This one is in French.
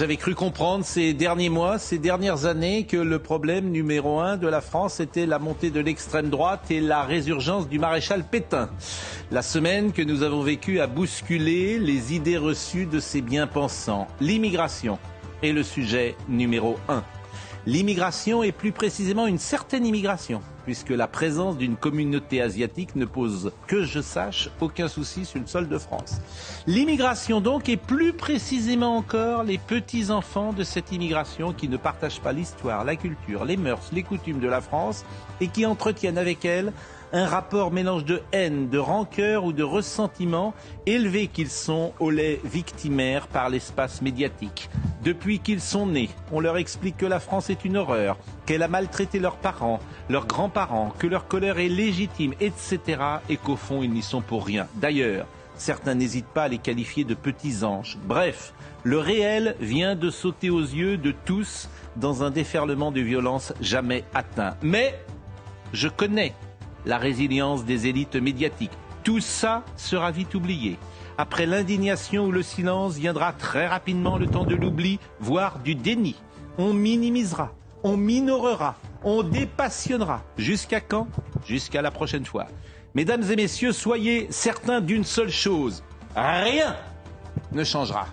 J'avais cru comprendre ces derniers mois, ces dernières années, que le problème numéro 1 de la France était la montée de l'extrême droite et la résurgence du maréchal Pétain. La semaine que nous avons vécue a bousculé les idées reçues de ces bien-pensants. L'immigration est le sujet numéro 1. L'immigration et plus précisément une certaine immigration, puisque la présence d'une communauté asiatique ne pose, que je sache, aucun souci sur le sol de France. L'immigration donc, et plus précisément encore les petits-enfants de cette immigration qui ne partagent pas l'histoire, la culture, les mœurs, les coutumes de la France et qui entretiennent avec elle un rapport mélange de haine, de rancœur ou de ressentiment, élevés qu'ils sont au lait victimaire par l'espace médiatique. Depuis qu'ils sont nés, on leur explique que la France est une horreur, qu'elle a maltraité leurs parents, leurs grands-parents, que leur colère est légitime, etc. et qu'au fond, ils n'y sont pour rien. D'ailleurs, certains n'hésitent pas à les qualifier de petits anges. Bref, le réel vient de sauter aux yeux de tous dans un déferlement de violence jamais atteint. Mais je connais la résilience des élites médiatiques. Tout ça sera vite oublié. Après l'indignation ou le silence viendra très rapidement le temps de l'oubli, voire du déni. On minimisera, on minorera, on dépassionnera. Jusqu'à quand ? Jusqu'à la prochaine fois. Mesdames et messieurs, soyez certains d'une seule chose. Rien ne changera.